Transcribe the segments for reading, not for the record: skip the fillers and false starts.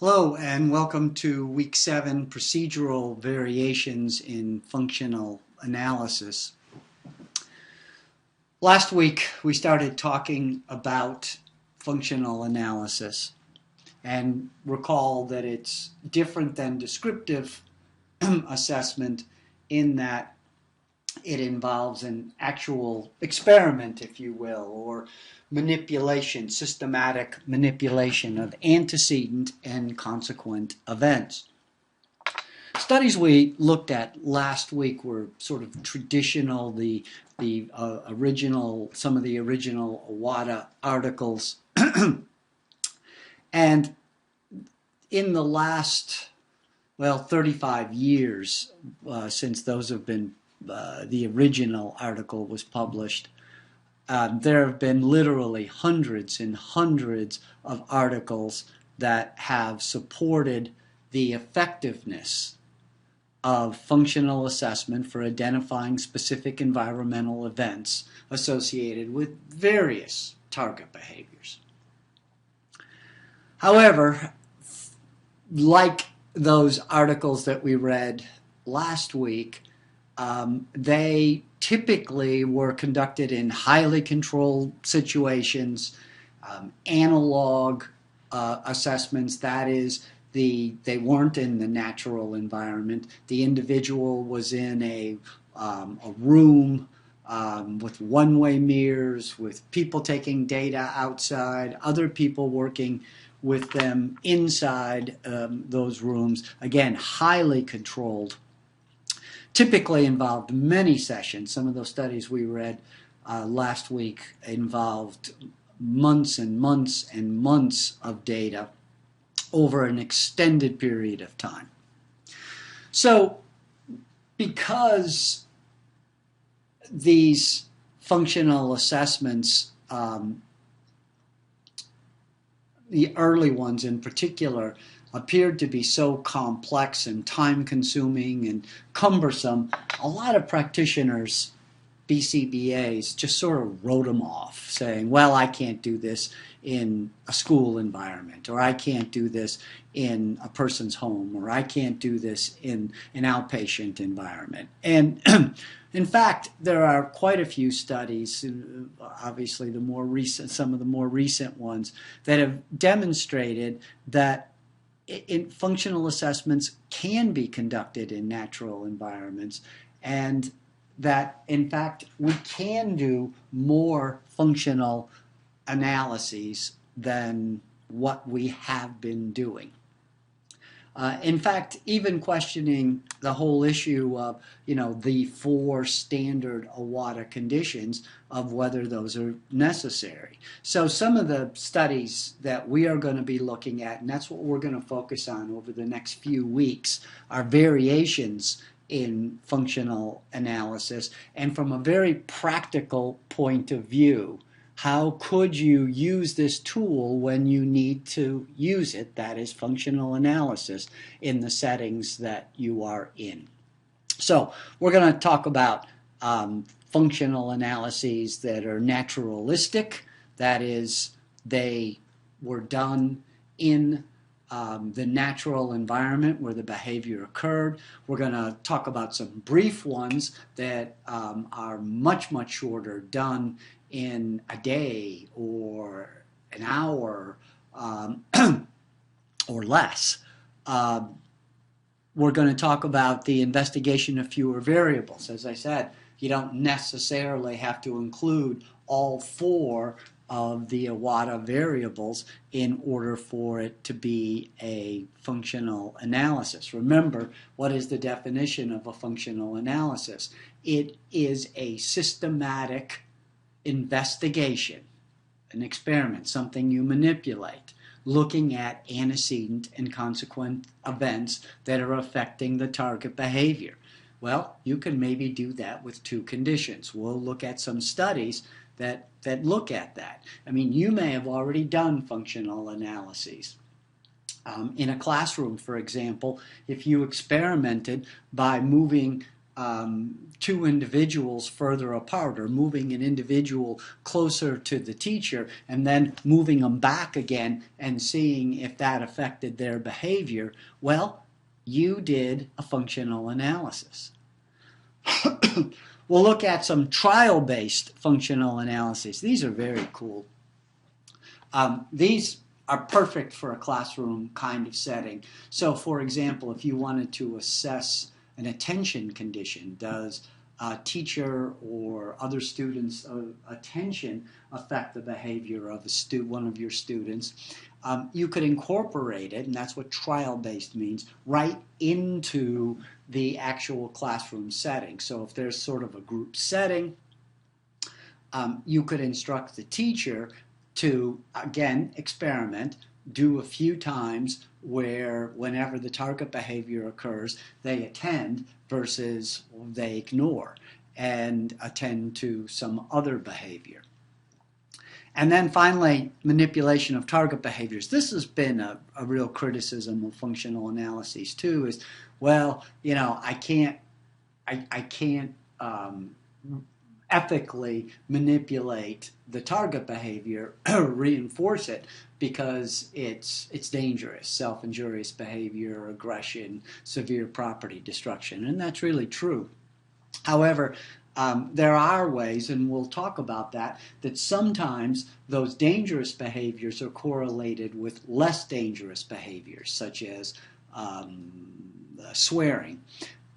Hello and welcome to week 7 procedural variations in functional analysis. Last week we started talking about functional analysis and recall that it's different than descriptive assessment in that it involves an actual experiment, if you will, or manipulation, systematic manipulation of antecedent and consequent events. Studies we looked at last week were sort of traditional, original, some of the original Awada articles, and in the last, 35 years since those have been the original article was published, there have been literally hundreds and hundreds of articles that have supported the effectiveness of functional assessment for identifying specific environmental events associated with various target behaviors. However, like those articles that we read last week, they typically were conducted in highly controlled situations, analog assessments, that is, they weren't in the natural environment. The individual was in a room with one-way mirrors, with people taking data outside, other people working with them inside those rooms. Again, highly controlled. Typically involved many sessions. Some of those studies we read last week involved months and months and months of data over an extended period of time. So, because these functional assessments, the early ones in particular, appeared to be so complex and time-consuming and cumbersome, a lot of practitioners, BCBAs, just sort of wrote them off, saying, well, I can't do this in a school environment, or I can't do this in a person's home, or I can't do this in an outpatient environment. And in fact, there are quite a few studies, obviously some of the more recent ones, that have demonstrated that functional assessments can be conducted in natural environments, and that in fact we can do more functional analyses than what we have been doing. In fact, even questioning the whole issue of, the 4 standard Awada conditions, of whether those are necessary. So some of the studies that we are going to be looking at, and that's what we're going to focus on over the next few weeks, are variations in functional analysis. And from a very practical point of view, how could you use this tool when you need to use it, that is functional analysis, in the settings that you are in? So we're going to talk about functional analyses that are naturalistic, that is, they were done in the natural environment where the behavior occurred. We're going to talk about some brief ones that are much, much shorter, done in a day or an hour or less. We're going to talk about the investigation of fewer variables. As I said, you don't necessarily have to include all 4 of the Awada variables in order for it to be a functional analysis. Remember, what is the definition of a functional analysis? It is a systematic investigation, an experiment, something you manipulate, looking at antecedent and consequent events that are affecting the target behavior. Well, you can maybe do that with 2 conditions. We'll look at some studies that look at that. I mean, you may have already done functional analyses. In a classroom, for example, if you experimented by moving two individuals further apart, or moving an individual closer to the teacher and then moving them back again and seeing if that affected their behavior, well, you did a functional analysis. We'll look at some trial-based functional analyses. These are very cool. These are perfect for a classroom kind of setting. So, for example, if you wanted to assess an attention condition, does a teacher or other students' attention affect the behavior of one of your students? You could incorporate it, and that's what trial-based means, right into the actual classroom setting. So if there's sort of a group setting, you could instruct the teacher to, again, experiment, do a few times where whenever the target behavior occurs, they attend versus they ignore and attend to some other behavior. And then finally, manipulation of target behaviors. This has been a real criticism of functional analyses too, is, well, you know, I can't ethically manipulate the target behavior, reinforce it, because it's dangerous, self-injurious behavior, aggression, severe property destruction, and that's really true. However, there are ways, and we'll talk about that sometimes those dangerous behaviors are correlated with less dangerous behaviors, such as swearing.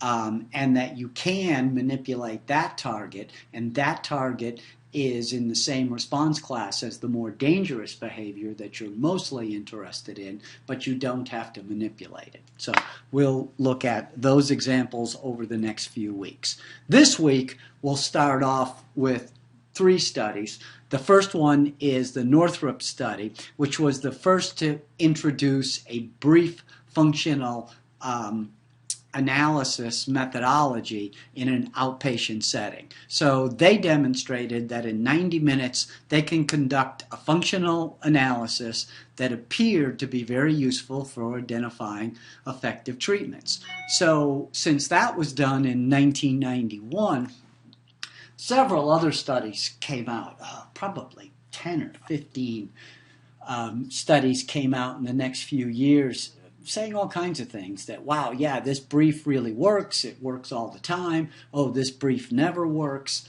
And that you can manipulate that target, and that target is in the same response class as the more dangerous behavior that you're mostly interested in, but you don't have to manipulate it. So we'll look at those examples over the next few weeks. This week, we'll start off with 3 studies. The first one is the Northrop study, which was the first to introduce a brief functional analysis methodology in an outpatient setting. So they demonstrated that in 90 minutes they can conduct a functional analysis that appeared to be very useful for identifying effective treatments. So since that was done in 1991, several other studies came out, probably 10 or 15 studies came out in the next few years, saying all kinds of things that, wow, yeah, this brief really works. It works all the time. Oh, this brief never works.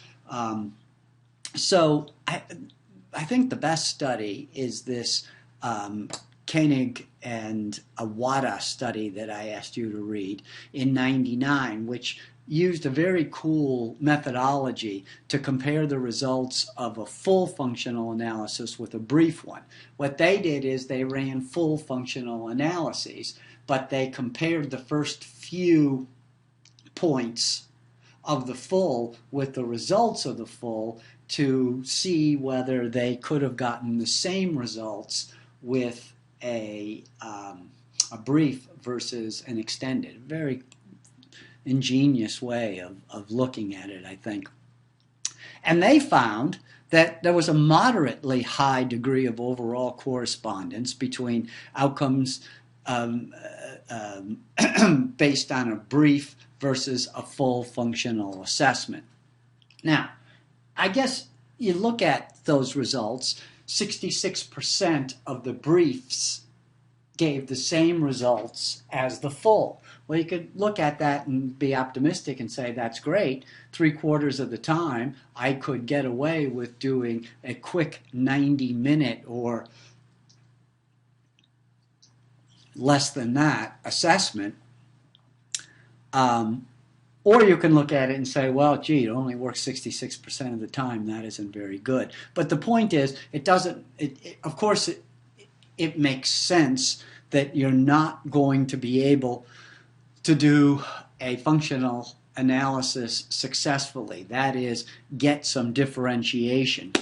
So I think the best study is this Koenig and Awada study that I asked you to read in '99, which used a very cool methodology to compare the results of a full functional analysis with a brief one. What they did is they ran full functional analyses, but they compared the first few points of the full with the results of the full to see whether they could have gotten the same results with a brief versus an extended. Very ingenious way of looking at it, I think. And they found that there was a moderately high degree of overall correspondence between outcomes based on a brief versus a full functional assessment. Now, I guess you look at those results, 66% of the briefs gave the same results as the full. Well, you could look at that and be optimistic and say, that's great. 3/4 of the time, I could get away with doing a quick 90-minute or less than that assessment. Or you can look at it and say, well, gee, it only works 66% of the time. That isn't very good. But the point is, it doesn't, of course, it makes sense that you're not going to be able to do a functional analysis successfully. That is, get some differentiation,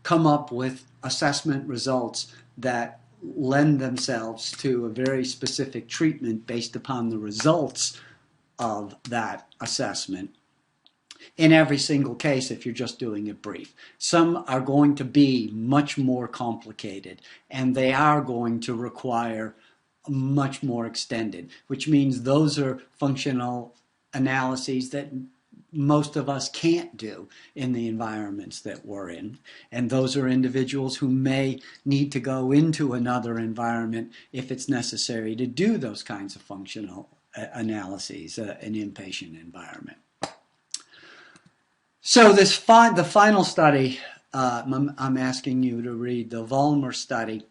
come up with assessment results that lend themselves to a very specific treatment based upon the results of that assessment in every single case if you're just doing it brief. Some are going to be much more complicated, and they are going to require much more extended, which means those are functional analyses that most of us can't do in the environments that we're in. And those are individuals who may need to go into another environment if it's necessary to do those kinds of functional analyses, an inpatient environment. So the final study, I'm asking you to read, the Vollmer study,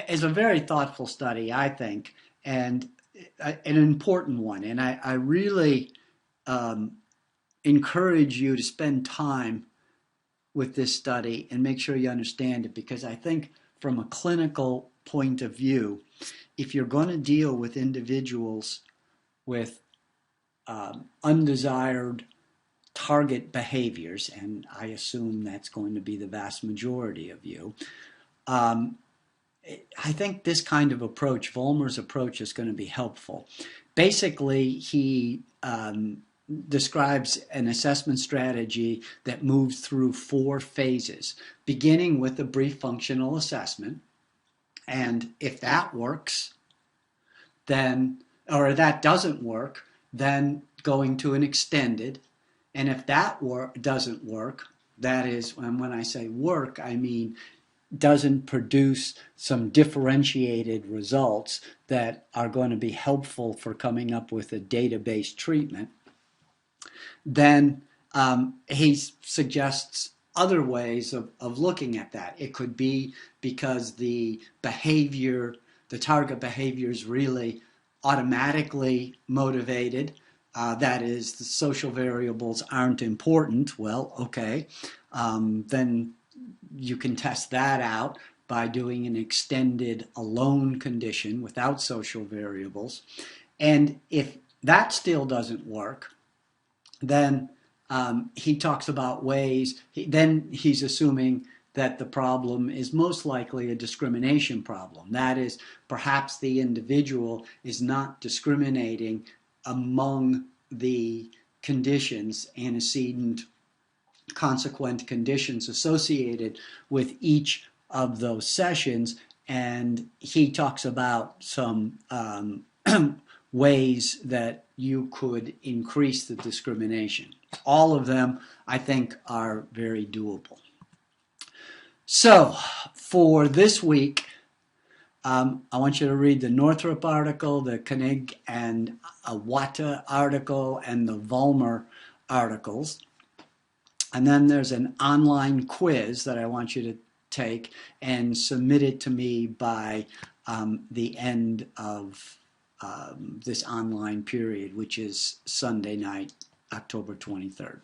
is a very thoughtful study, I think, and an important one. And I really encourage you to spend time with this study and make sure you understand it, because I think from a clinical point of view, if you're going to deal with individuals with undesired target behaviors, and I assume that's going to be the vast majority of you, I think this kind of approach, Vollmer's approach, is going to be helpful. Basically, he describes an assessment strategy that moves through 4 phases, beginning with a brief functional assessment. And if that works, then, or that doesn't work, then going to an extended. And if that doesn't work, that is, and when I say work, I mean doesn't produce some differentiated results that are going to be helpful for coming up with a data-based treatment, then he suggests other ways of looking at that. It could be because the behavior, the target behavior is really automatically motivated. That is, the social variables aren't important. Well, okay, then you can test that out by doing an extended alone condition without social variables. And if that still doesn't work, then he talks about ways, then he's assuming that the problem is most likely a discrimination problem. That is, perhaps the individual is not discriminating among the conditions, antecedent, consequent conditions associated with each of those sessions, and he talks about some ways that you could increase the discrimination. All of them, I think, are very doable. So, for this week, I want you to read the Northrop article, the Koenig and Wata article, and the Vollmer articles. And then there's an online quiz that I want you to take and submit it to me by the end of this online period, which is Sunday night, October 23rd.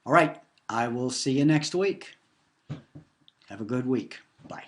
All right, I will see you next week. Have a good week. Bye.